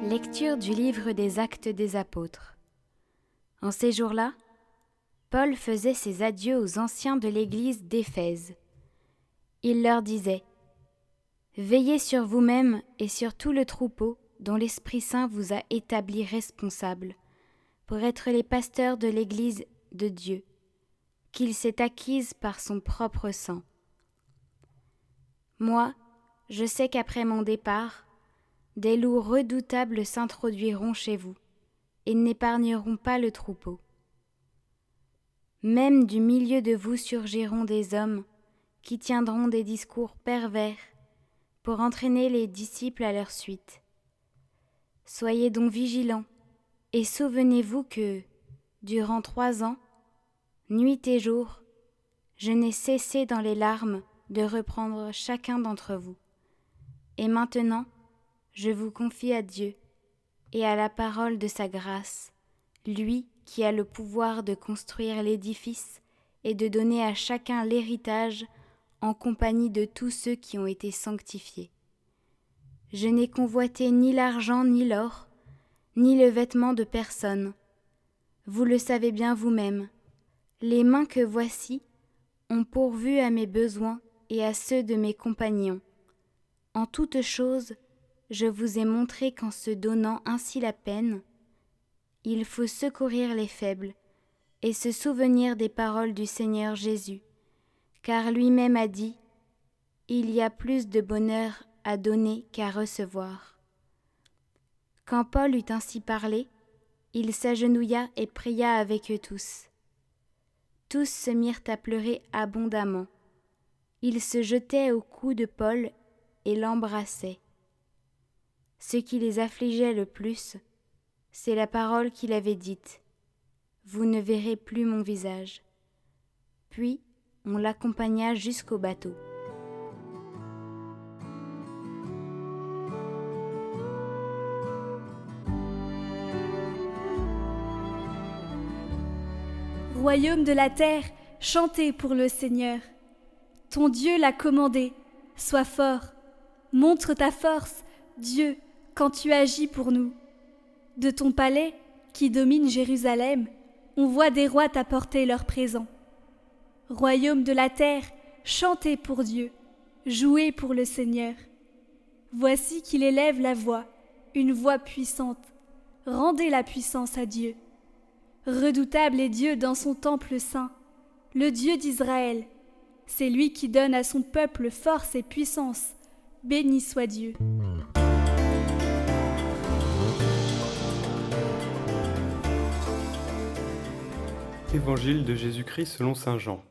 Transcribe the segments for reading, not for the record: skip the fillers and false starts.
Lecture du livre des Actes des Apôtres. En ces jours-là, Paul faisait ses adieux aux anciens de l'église d'Éphèse. Il leur disait : « Veillez sur vous-mêmes et sur tout le troupeau dont l'Esprit Saint vous a établis responsables, pour être les pasteurs de l'église de Dieu, qu'il s'est acquise par son propre sang. Moi, je sais qu'après mon départ, des loups redoutables s'introduiront chez vous et n'épargneront pas le troupeau. Même du milieu de vous surgiront des hommes qui tiendront des discours pervers pour entraîner les disciples à leur suite. Soyez donc vigilants et souvenez-vous que, durant 3 ans, nuit et jour, je n'ai cessé dans les larmes de reprendre chacun d'entre vous. Et maintenant, je vous confie à Dieu et à la parole de sa grâce, lui qui a le pouvoir de construire l'édifice et de donner à chacun l'héritage en compagnie de tous ceux qui ont été sanctifiés. Je n'ai convoité ni l'argent ni l'or, ni le vêtement de personne. Vous le savez bien vous-même, les mains que voici ont pourvu à mes besoins et à ceux de mes compagnons. En toutes choses, je vous ai montré qu'en se donnant ainsi la peine, il faut secourir les faibles et se souvenir des paroles du Seigneur Jésus, car lui-même a dit : « Il y a plus de bonheur à donner qu'à recevoir. » Quand Paul eut ainsi parlé, il s'agenouilla et pria avec eux tous. Tous se mirent à pleurer abondamment. Ils se jetaient au cou de Paul et l'embrassaient. Ce qui les affligeait le plus, c'est la parole qu'il avait dite : « Vous ne verrez plus mon visage. » Puis on l'accompagna jusqu'au bateau. Royaume de la terre, chantez pour le Seigneur. Ton Dieu l'a commandé, sois fort. Montre ta force, Dieu, quand tu agis pour nous. De ton palais, qui domine Jérusalem, on voit des rois t'apporter leurs présents. Royaume de la terre, chantez pour Dieu, jouez pour le Seigneur. Voici qu'il élève la voix, une voix puissante. Rendez la puissance à Dieu. Redoutable est Dieu dans son temple saint, le Dieu d'Israël. C'est lui qui donne à son peuple force et puissance. Béni soit Dieu. Évangile de Jésus-Christ selon saint Jean.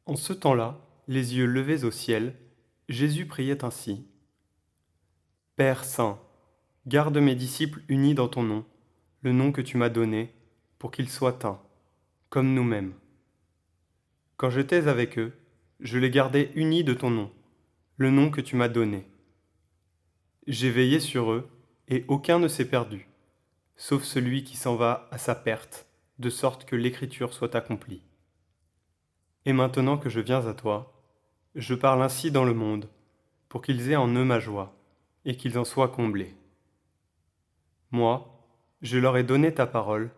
En ce temps-là, les yeux levés au ciel, Jésus priait ainsi : « Père saint, garde mes disciples unis dans ton nom, le nom que tu m'as donné, pour qu'ils soient un, comme nous-mêmes. Quand j'étais avec eux, je les gardais unis de ton nom, le nom que tu m'as donné. J'ai veillé sur eux, et aucun ne s'est perdu, sauf celui qui s'en va à sa perte, de sorte que l'écriture soit accomplie. Et maintenant que je viens à toi, je parle ainsi dans le monde, pour qu'ils aient en eux ma joie, et qu'ils en soient comblés. Moi, je leur ai donné ta parole,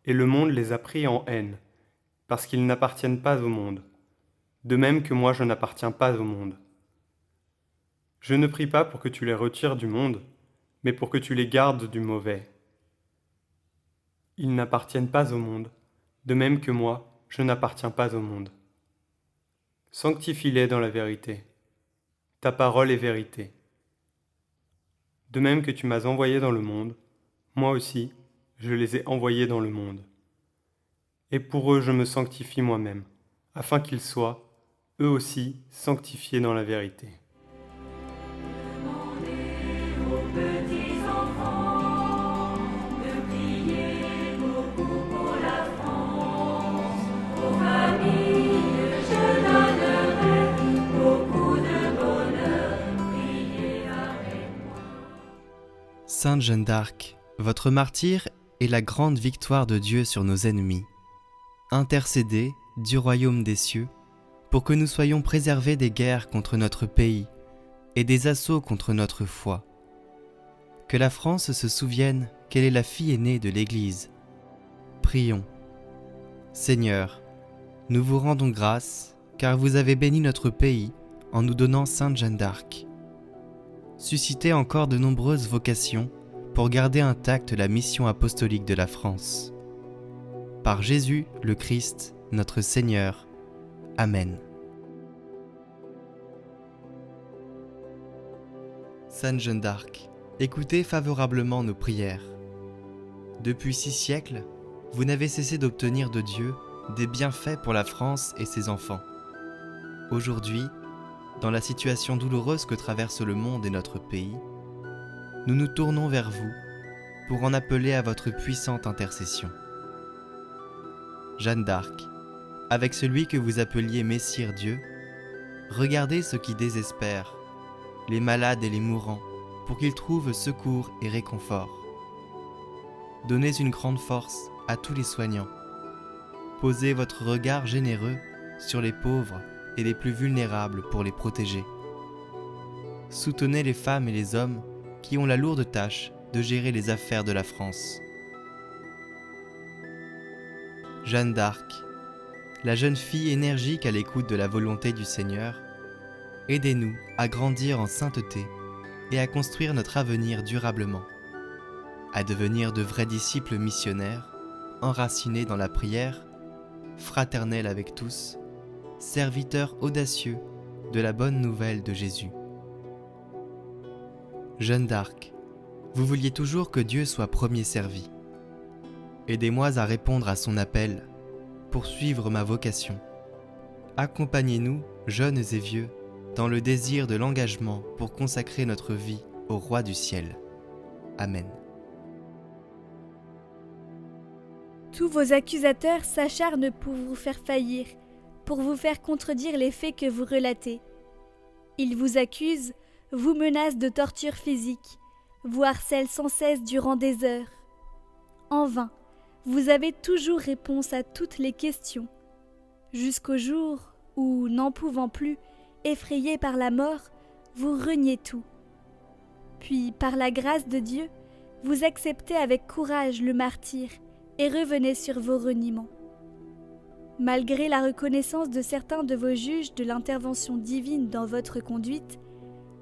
et le monde les a pris en haine, parce qu'ils n'appartiennent pas au monde, de même que moi je n'appartiens pas au monde. Je ne prie pas pour que tu les retires du monde, mais pour que tu les gardes du mauvais. Ils n'appartiennent pas au monde, de même que moi, je n'appartiens pas au monde. Sanctifie-les dans la vérité. Ta parole est vérité. De même que tu m'as envoyé dans le monde, moi aussi, je les ai envoyés dans le monde. Et pour eux je me sanctifie moi-même, afin qu'ils soient, eux aussi, sanctifiés dans la vérité. Sainte Jeanne d'Arc, votre martyre est la grande victoire de Dieu sur nos ennemis. Intercédez du royaume des cieux pour que nous soyons préservés des guerres contre notre pays et des assauts contre notre foi. que la France se souvienne qu'elle est la fille aînée de l'Église. Prions. Seigneur, nous vous rendons grâce, car vous avez béni notre pays en nous donnant Sainte Jeanne d'Arc. Suscitez encore de nombreuses vocations pour garder intacte la mission apostolique de la France. Par Jésus le Christ, notre Seigneur. Amen. Sainte Jeanne d'Arc, écoutez favorablement nos prières. Depuis 6 siècles, vous n'avez cessé d'obtenir de Dieu des bienfaits pour la France et ses enfants. Aujourd'hui, dans la situation douloureuse que traverse le monde et notre pays, nous nous tournons vers vous pour en appeler à votre puissante intercession. Jeanne d'Arc, avec celui que vous appeliez Messire Dieu, regardez ceux qui désespèrent, les malades et les mourants, pour qu'ils trouvent secours et réconfort. Donnez une grande force à tous les soignants. Posez votre regard généreux sur les pauvres et les plus vulnérables pour les protéger. Soutenez les femmes et les hommes qui ont la lourde tâche de gérer les affaires de la France. Jeanne d'Arc, la jeune fille énergique à l'écoute de la volonté du Seigneur, aidez-nous à grandir en sainteté et à construire notre avenir durablement, à devenir de vrais disciples missionnaires, enracinés dans la prière, fraternels avec tous, serviteurs audacieux de la bonne nouvelle de Jésus. Jeanne d'Arc, vous vouliez toujours que Dieu soit premier servi. Aidez-moi à répondre à son appel, pour suivre ma vocation. Accompagnez-nous, jeunes et vieux, dans le désir de l'engagement pour consacrer notre vie au Roi du ciel. Amen. Tous vos accusateurs s'acharnent pour vous faire faillir, pour vous faire contredire les faits que vous relatez. Ils vous accusent, vous menacent de torture physique, vous harcèlent sans cesse durant des heures. En vain, vous avez toujours réponse à toutes les questions, jusqu'au jour où, n'en pouvant plus, effrayé par la mort, vous reniez tout. Puis, par la grâce de Dieu, vous acceptez avec courage le martyre et revenez sur vos reniements. Malgré la reconnaissance de certains de vos juges de l'intervention divine dans votre conduite,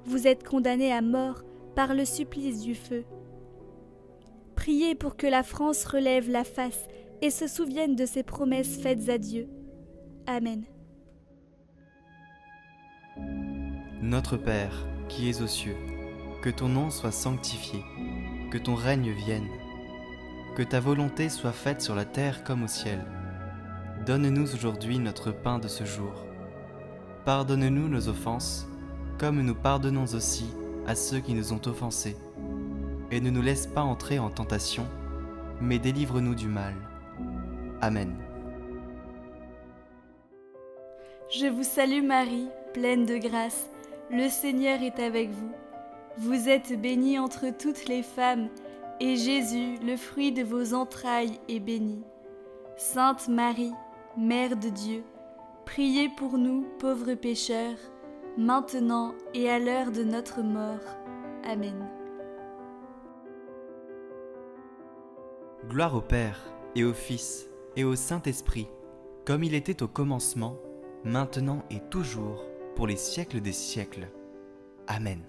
vous êtes condamnés à mort par le supplice du feu. Priez pour que la France relève la face et se souvienne de ses promesses faites à Dieu. Amen. Notre Père, qui es aux cieux, que ton nom soit sanctifié, que ton règne vienne, que ta volonté soit faite sur la terre comme au ciel. Donne-nous aujourd'hui notre pain de ce jour. Pardonne-nous nos offenses, comme nous pardonnons aussi à ceux qui nous ont offensés. Et ne nous laisse pas entrer en tentation, mais délivre-nous du mal. Amen. Je vous salue Marie, pleine de grâce, le Seigneur est avec vous. Vous êtes bénie entre toutes les femmes, et Jésus, le fruit de vos entrailles, est béni. Sainte Marie, Mère de Dieu, priez pour nous, pauvres pécheurs, maintenant et à l'heure de notre mort. Amen. Gloire au Père, et au Fils, et au Saint-Esprit, comme il était au commencement, maintenant et toujours, pour les siècles des siècles. Amen.